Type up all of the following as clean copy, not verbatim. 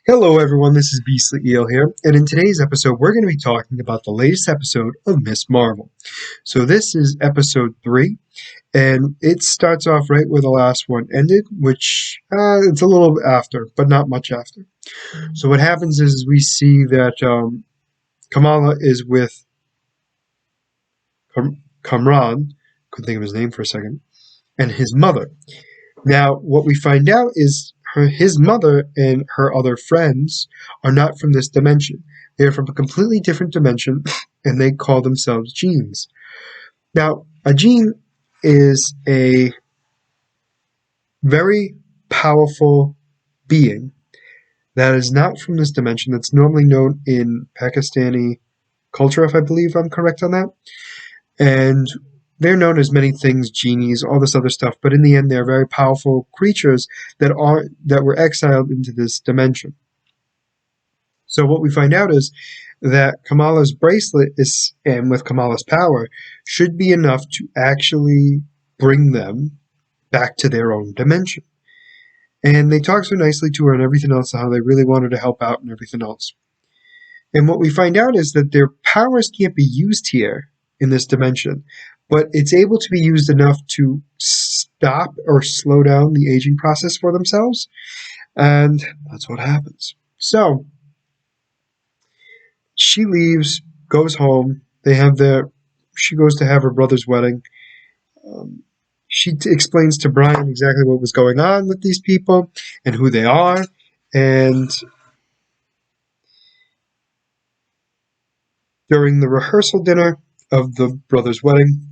Hello, everyone. This is Beastly Eel here, and in today's episode, we're going to be talking about the latest episode of Miss Marvel. So, this is episode 3, and it starts off right where the last one ended, which it's a little after, but not much after. So, what happens is we see that Kamala is with Kamran, couldn't think of his name for a second, and his mother. Now, what we find out is his mother and her other friends are not from this dimension. They are from a completely different dimension, and they call themselves genes. Now, a gene is a very powerful being that is not from this dimension, that's normally known in Pakistani culture, if I believe I'm correct on that. And they're known as many things, genies, all this other stuff, but in the end, they're very powerful creatures that were exiled into this dimension. So what we find out is that Kamala's bracelet is, and with Kamala's power, should be enough to actually bring them back to their own dimension. And they talk so nicely to her and everything else, how they really want her to help out and everything else. And what we find out is that their powers can't be used here in this dimension, but it's able to be used enough to stop or slow down the aging process for themselves. And that's what happens. So she leaves, goes home. She goes to have her brother's wedding. She explains to Brian exactly what was going on with these people and who they are. And during the rehearsal dinner of the brother's wedding,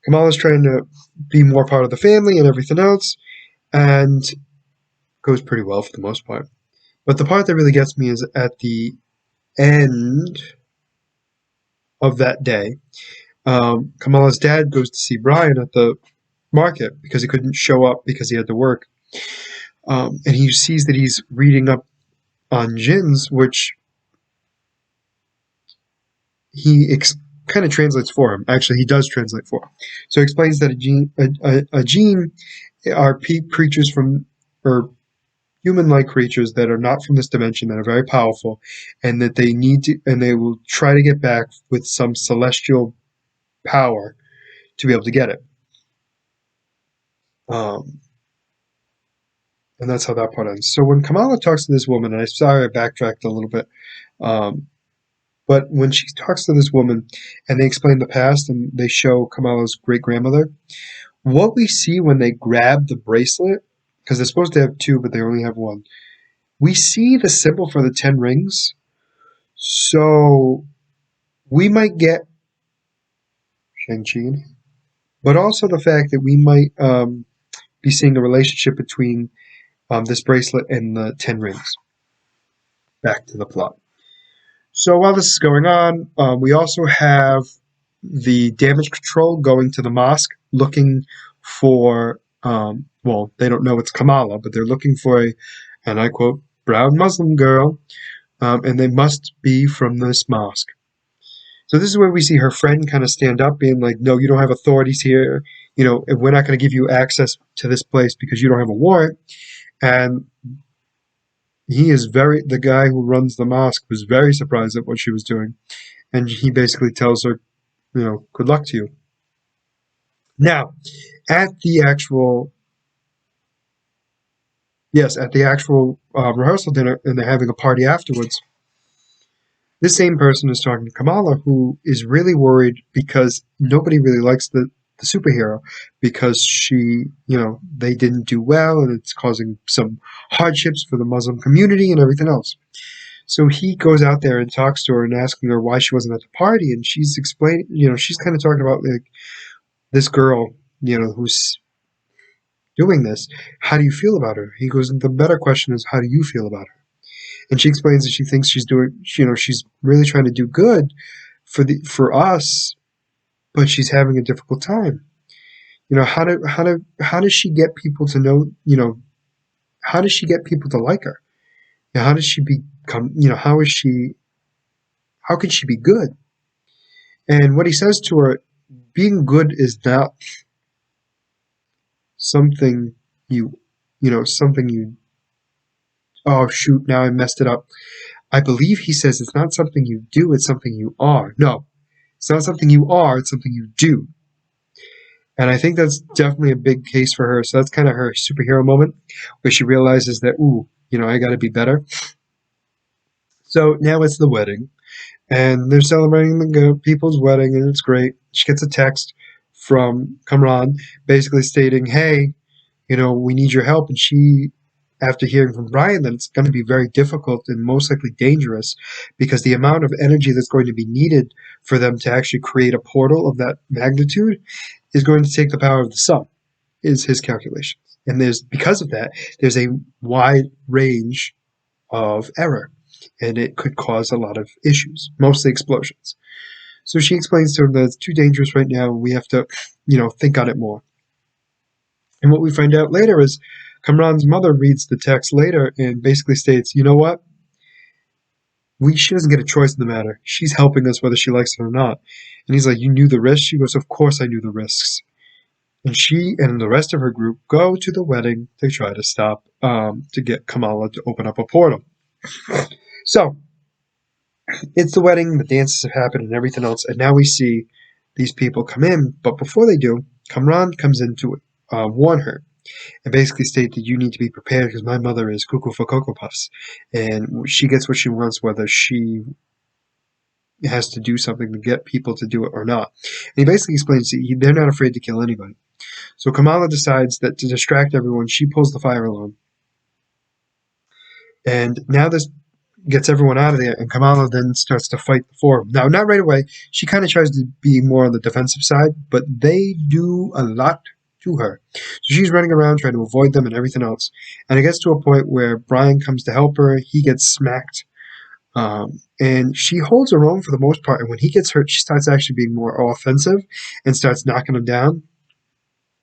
Kamala's trying to be more part of the family and everything else, and goes pretty well for the most part. But the part that really gets me is at the end of that day. Kamala's dad goes to see Brian at the market because he couldn't show up because he had to work. And he sees that he's reading up on jinns, which he kind of translates for him. Actually, he does translate for him. So he explains that a jinn are creatures from, or human-like creatures that are not from this dimension, that are very powerful, and that they need to, and they will try to get back with some celestial power to be able to get it. And that's how that part ends. So when Kamala talks to this woman, and I'm sorry I backtracked a little bit, but when she talks to this woman and they explain the past and they show Kamala's great-grandmother, what we see when they grab the bracelet, because they're supposed to have two, but they only have one, we see the symbol for the 10 rings. So we might get Shang-Chi, but also the fact that we might be seeing a relationship between this bracelet and the 10 rings. Back to the plot. So while this is going on, we also have the damage control going to the mosque looking for, well, they don't know it's Kamala, but they're looking for and I quote, brown Muslim girl, and they must be from this mosque. So this is where we see her friend kind of stand up, being like, no, you don't have authorities here. You know, we're not going to give you access to this place because you don't have a warrant. And the guy who runs the mosque was very surprised at what she was doing. And he basically tells her, you know, good luck to you. Now, at the actual rehearsal dinner, and they're having a party afterwards, this same person is talking to Kamala, who is really worried because nobody really likes the superhero because she, you know, they didn't do well and it's causing some hardships for the Muslim community and everything else. So he goes out there and talks to her and asking her why she wasn't at the party, and she's explaining, you know, she's kind of talking about like this girl, you know, who's doing this. How do you feel about her? He goes, the better question is, how do you feel about her? And she explains that she thinks she's doing, you know, she's really trying to do good for us, but she's having a difficult time. You know, how does she get people to know, you know, how does she get people to like her? You know, how does she become, you know, how can she be good? And what he says to her, being good is not something something you Oh, shoot, now I messed it up. I believe he says it's not something you do, it's something you are. No, it's not something you are, it's something you do. And I think that's definitely a big case for her. So that's kind of her superhero moment where she realizes that, ooh, I got to be better. So now it's the wedding, and they're celebrating the people's wedding, and it's great. She gets a text from Kamran basically stating, hey, we need your help. And she, after hearing from Brian that it's going to be very difficult and most likely dangerous because the amount of energy that's going to be needed for them to actually create a portal of that magnitude is going to take the power of the sun, is his calculations. And because of that, there's a wide range of error, and it could cause a lot of issues, mostly explosions. So she explains to him that it's too dangerous right now, and we have to, think on it more. And what we find out later is Kamran's mother reads the text later and basically states, you know what? She doesn't get a choice in the matter. She's helping us whether she likes it or not. And he's like, you knew the risks? She goes, of course I knew the risks. And she and the rest of her group go to the wedding to try to stop, to get Kamala to open up a portal. So, it's the wedding, the dances have happened and everything else, and now we see these people come in, but before they do, Kamran comes in to warn her and basically state that you need to be prepared because my mother is cuckoo for Cocoa Puffs, and she gets what she wants whether she has to do something to get people to do it or not. And he basically explains that they're not afraid to kill anybody. So Kamala decides that to distract everyone, she pulls the fire alarm. And now this gets everyone out of there, and Kamala then starts to fight the four. Now, not right away. She kind of tries to be more on the defensive side, but they do a lot to her. So she's running around trying to avoid them and everything else. And it gets to a point where Brian comes to help her. He gets smacked. And she holds her own for the most part. And when he gets hurt, she starts actually being more offensive and starts knocking him down.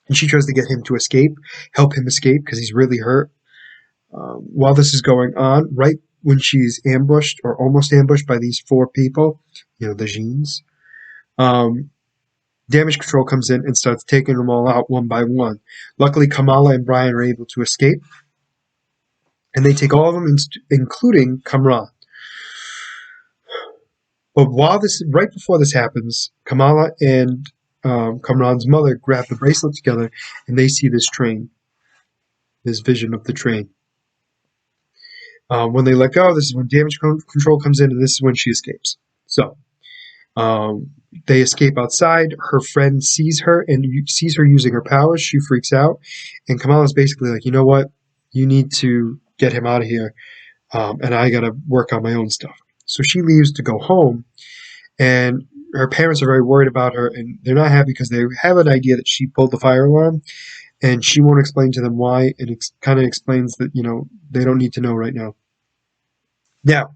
And she tries to get him to escape, help him escape because he's really hurt. While this is going on, right when she's ambushed or almost ambushed by these four people, the Jeans, Damage Control comes in and starts taking them all out one by one. Luckily, Kamala and Brian are able to escape, and they take all of them, including Kamran. But right before this happens, Kamala and Kamran's mother grab the bracelet together, and they see this train, this vision of the train. When they let go, this is when Damage Control comes in, and this is when she escapes. So, they escape outside. Her friend sees her and sees her using her powers. She freaks out, and Kamala's basically like, you know what? You need to get him out of here, and I gotta work on my own stuff. So she leaves to go home, and her parents are very worried about her, and they're not happy because they have an idea that she pulled the fire alarm, and she won't explain to them why, and it kind of explains that, they don't need to know right now. Now,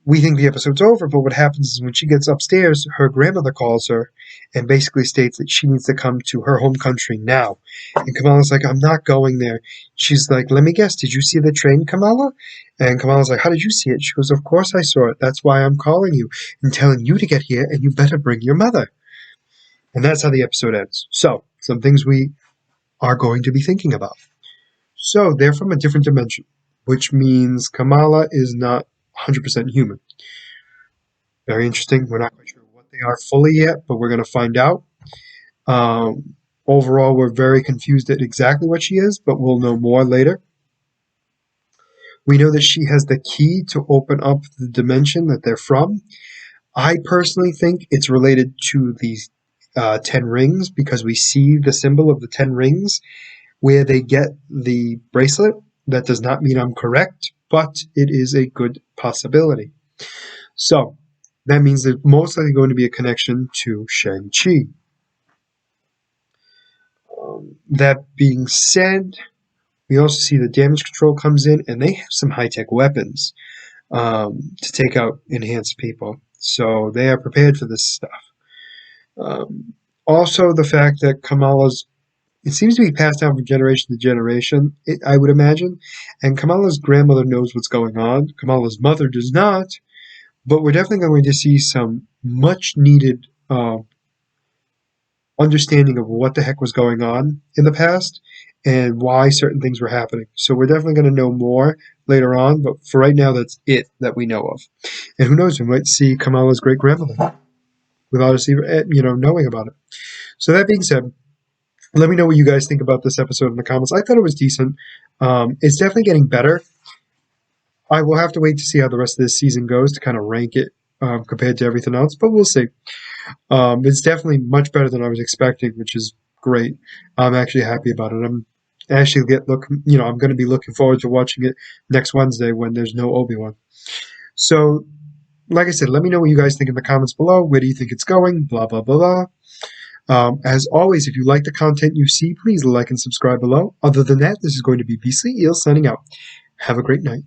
we think the episode's over, but what happens is when she gets upstairs, her grandmother calls her and basically states that she needs to come to her home country now. And Kamala's like, I'm not going there. She's like, let me guess, did you see the train, Kamala? And Kamala's like, how did you see it? She goes, of course I saw it. That's why I'm calling you and telling you to get here, and you better bring your mother. And that's how the episode ends. So, some things we are going to be thinking about. So, they're from a different dimension, which means Kamala is not 100% human. Very interesting. We're not quite sure what they are fully yet, but we're going to find out. Overall, we're very confused at exactly what she is, but we'll know more later. We know that she has the key to open up the dimension that they're from. I personally think it's related to these 10 rings because we see the symbol of the 10 rings where they get the bracelet. That does not mean I'm correct, but it is a good possibility. So, that means there's most likely going to be a connection to Shang-Chi. That being said, we also see the Damage Control comes in, and they have some high-tech weapons to take out enhanced people. So they are prepared for this stuff. Also, the fact that it seems to be passed down from generation to generation, I would imagine. And Kamala's grandmother knows what's going on. Kamala's mother does not. But we're definitely going to see some much-needed understanding of what the heck was going on in the past. and why certain things were happening. So we're definitely going to know more later on, but for right now, that's it that we know of. And who knows, we might see Kamala's great grandmother without us even, knowing about it. So that being said, let me know what you guys think about this episode in the comments. I thought it was decent. It's definitely getting better. I will have to wait to see how the rest of this season goes to kind of rank it compared to everything else, but we'll see. It's definitely much better than I was expecting, which is great. I'm actually happy about it. I'm going to be looking forward to watching it next Wednesday when there's no Obi-Wan. So, like I said, let me know what you guys think in the comments below. Where do you think it's going? Blah, blah, blah, blah. As always, if you like the content you see, please like and subscribe below. Other than that, this is going to be Beastly Eel signing out. Have a great night.